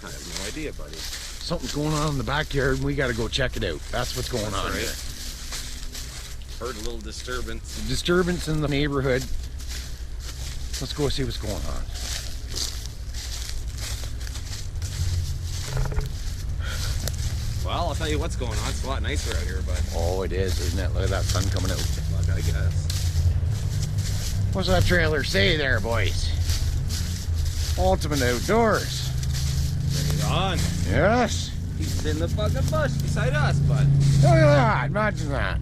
I have no idea, buddy. Something's going on in the backyard and we gotta go check it out. That's what's going on here. Heard a little disturbance. Disturbance in the neighborhood. Let's go see what's going on. Well, I'll tell you what's going on. It's a lot nicer out here, but Oh, it is, isn't it? Look at that sun coming out. look, I guess. What's that trailer say there, boys? Ultimate Outdoors. Bring it on. Yes. He's in the fucking bush beside us, bud. Look at that. Imagine that.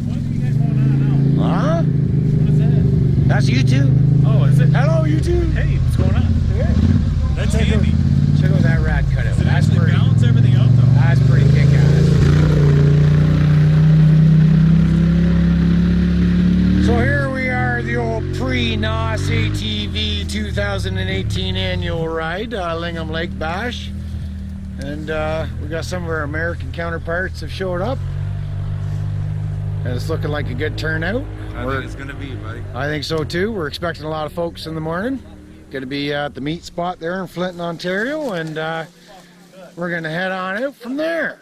What do you got going on now? Huh? What is that? That's YouTube. Oh, is it? Hello, YouTube. Hey, what's going on? That's Check handy. Check out that rad cutout. Does it That's actually pretty. balance everything out though? That's pretty kick-ass. So here we are, the old pre-NOS ATV 2018 annual ride, Lingham Lake Bash. And we got some of our American counterparts have showed up. And it's looking like a good turnout. I think it's gonna be, buddy. I think so too. We're expecting a lot of folks in the morning. Going to be at the meet spot there in Flinton, Ontario, and we're going to head on out from there.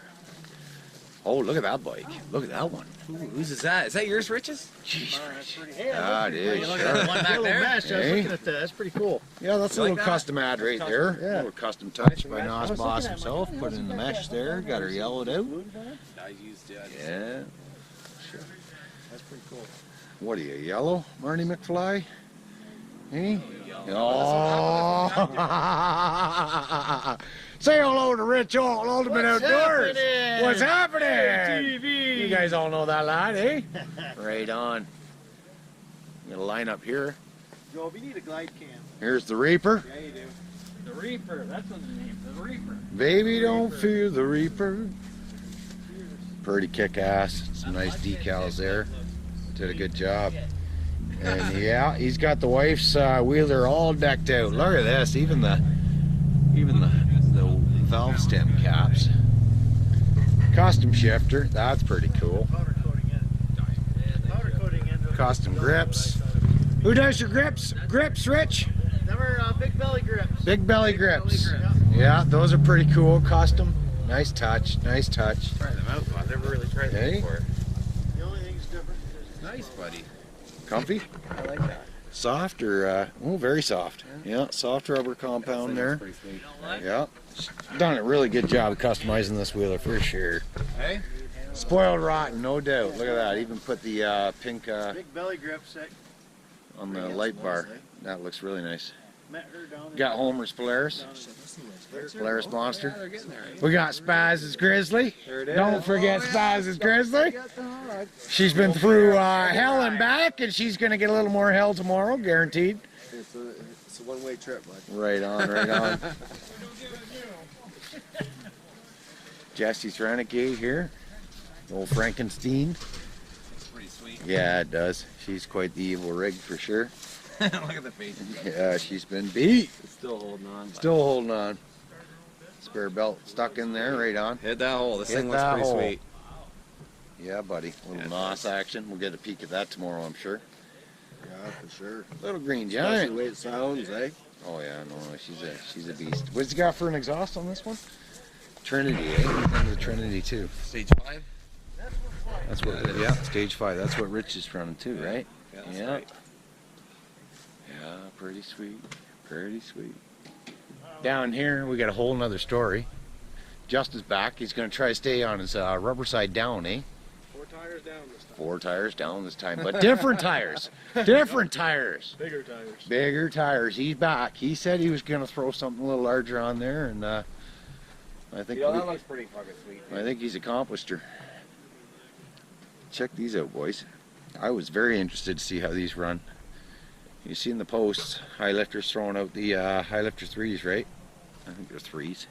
Oh, look at that bike. Look at that one. Ooh, whose is that? Is that yours, Riches? Jeez. Yeah, That is. look Sure. at that one back there. Mesh. I was Hey. looking at that. That's pretty cool. Yeah, that's a You like little that? custom ad right there. Yeah. A little custom touch by I Nos was Boss looking at himself. my- Put in the mesh there. Got her yellowed out. I used it. Yeah. That's pretty cool. What are you, yellow, Marty McFly? Hey? Oh. Say hello to Rich Alt, Ultimate Outdoors. happening? What's happening? TV. You guys all know that lad, eh? Right on. I'm gonna line up here. Joe, we need a glide cam. Here's the Reaper. Yeah, you do. The Reaper. That's what the name. The Reaper. Baby, don't fear the Reaper. Pretty kick-ass. Some nice decals there. Did a good job. And yeah, he's got the wife's wheeler all decked out. Look at this, even the valve stem caps. Custom shifter, that's pretty cool. Powder coating in. Powder coating in. Custom grips. Who does your grips? Grips, Rich? Them are big belly grips. Big belly grips. Belly grips. Yeah, those are pretty cool. Custom. Nice touch. Nice touch. Try them out, I've never really tried them Hey. before. The only thing's different is Nice, buddy. Comfy? I like that. Soft or oh, very soft. Yeah, soft rubber compound there. Pretty sweet. Yeah, done a really good job of customizing this wheeler for sure. Hey? Spoiled rotten, no doubt. Look at that. Even put the pink big belly grips that on the light bar. That looks really nice. met her down there. Got Homer's Polaris, Polaris Yeah, Monster. they're getting there. We got Spaz's Grizzly. There it is. Don't forget Oh, yeah. Spaz's Grizzly. She's been through hell and back, and she's gonna get a little more hell tomorrow, guaranteed. It's a one-way trip, bud. Right on, right on. Jesse's Renegade here. Old Frankenstein. It's pretty sweet. Yeah, it does. She's quite the evil rig for sure. Look at the face. Yeah, she's been beat. It's still holding on. Bud. Still holding on. Spare belt stuck in there, right on. Hit that hole. This Hit thing looks that pretty hole. sweet. Yeah, buddy. Little Yeah, NOS action. We'll get a peek at that tomorrow, I'm sure. Yeah, for sure. Little green Especially giant. the way it sounds, eh? Oh yeah, no, she's a beast. What's he got for an exhaust on this one? Trinity, eh? The Trinity too. Stage 5? That's what. That is. Yeah, stage 5. That's what Rich is running too, right? Yeah. That's Yeah. right. Yeah, pretty sweet. Pretty sweet. Down here, we got a whole nother story. Justin's back. He's going to try to stay on his rubber side down, eh? 4 tires down this time. 4 tires down this time, but different tires. Different tires. Bigger tires. Bigger tires. He's back. He said he was going to throw something a little larger on there, and I think You know, that looks pretty fucking sweet. I think he's accomplished her. Check these out, boys. I was very interested to see how these run. You seen the posts? Highlifter's throwing out the Highlifter 3s, right? I think they're 3s.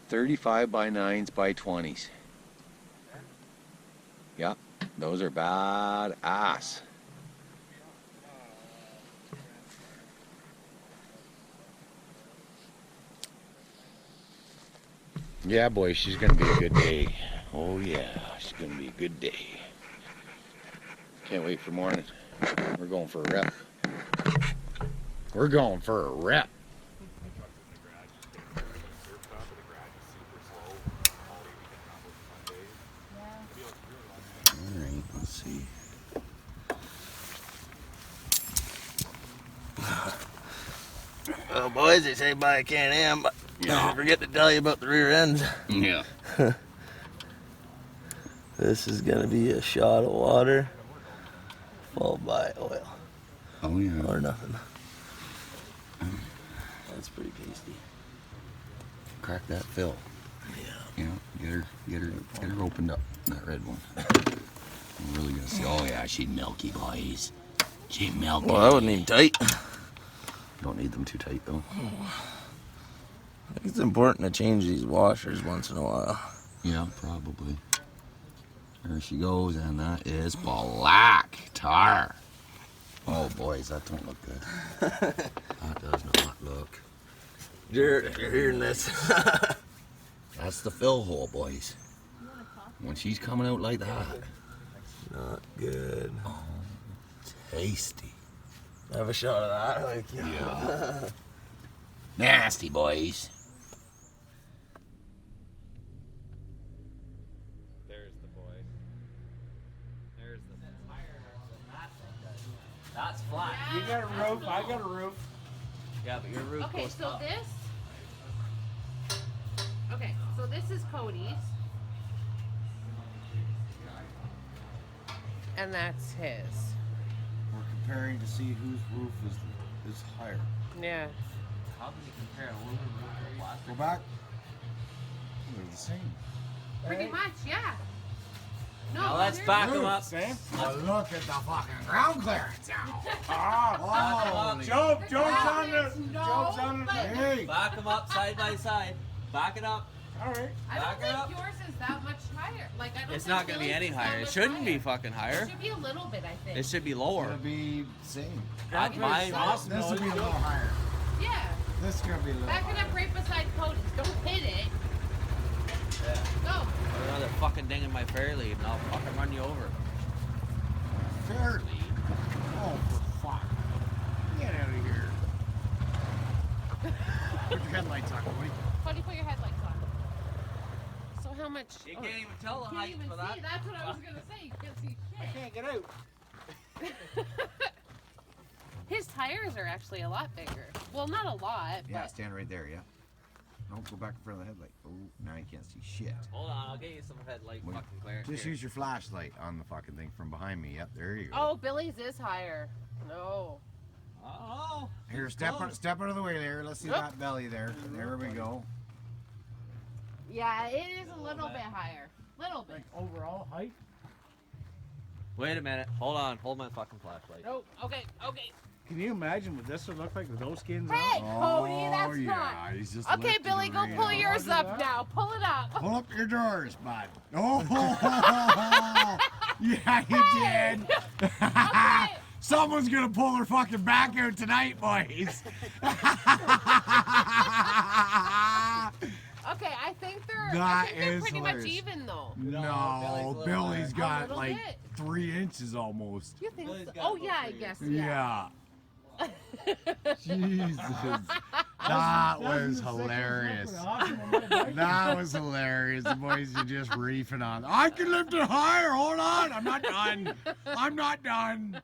35 by 9s by 20s. Yeah, those are bad ass. Yeah, boy, she's gonna be a good day. Oh yeah, she's gonna be a good day. Can't wait for morning. We're going for a rep. We're going for a rep. Well, boys, they say buy a Can-Am, but I forget to tell you about the rear ends. Yeah. This is gonna be a shot of water, followed by oil, Oh yeah. or nothing. That's pretty pasty. Crack that fill. Yeah. You know, get her opened up. That red one. I'm really gonna see. Oh yeah, she's milky, boys. She's milky. Well, I wouldn't even tight. Don't need them too tight though. I think it's important to change these washers once in a while. Yeah, probably. There she goes, and that is black tar. Oh boys, that don't look good. That does not look. Jared, if you're hearing this. That's the fill hole, boys. When she's coming out like that. Not good. Oh, tasty. Have a shot of that. Like, Yeah. Nasty, boys. There's the boy. There's the That's flat. You got a roof, I got a roof. Yeah, but your roof Okay, goes so up. this. Okay, so this is Cody's. And that's his. We're comparing to see whose roof is higher. Yeah. How can you compare a aluminum roof to a plastic? Go back. They're the same. Pretty much, yeah. No, Now let's they're- back them up. Same? Well, look at the fucking ground clearance now. Oh, Holy. Joe's on the, No, Joe's on the, but- Hey. Back them up side by side. Back it up. all right. I don't Back it think up. yours is that much higher. Like, I don't It's think not going to be Billy's any is that higher. It much shouldn't be higher. fucking higher. It should be a little bit, I think. It should be It's lower. gonna be same. Mine, Awesome. This will be a little higher. Yeah. This is gonna be a little Back it higher. up right beside Cody's. Don't hit it. Go. Put another fucking ding in my fair lead and I'll fucking run you over. Fairly. Oh, for fuck. Get out of here. Put your headlights on, boy. Cody, put your headlights on. So how much? You can't even tell the Can't height even for see. that. That's what I was gonna say. You can't see shit. Can't get out. His tires are actually a lot bigger. Well, not a lot, Yeah, but stand right there, yeah. Don't go back in front of the headlight. Oh, now you can't see shit. Hold on, I'll get you some headlight Wait. fucking clearance. Just here. use your flashlight on the fucking thing from behind me. Yep, there you go. oh, Billy's is higher. No. Oh. Here, step out of the way there. Let's see Oop. that belly there. There we go. Yeah, it is a little bit higher. Little bit. Overall height? Wait a minute. Hold on. Hold my fucking flashlight. Oh, okay, okay. Can you imagine what this would look like with those skins Hey, on? Cody, that's yeah, not. he's just Okay, lifting Billy, the go ring pull out. yours up now. Pull it up. Pull up your drawers, bud. Oh, yeah, you did. Okay. Someone's gonna pull their fucking back out tonight, boys. Okay, I think they're That they're is pretty hilarious. much even though. No, Billy's Billy's A got little like bit. 3 inches almost. You think Billy's so? got Oh about yeah, I 3 guess. Yeah. Jesus. That was hilarious. That was hilarious. The boys are just reefing on. I can lift it higher. Hold on. I'm not done. I'm not done.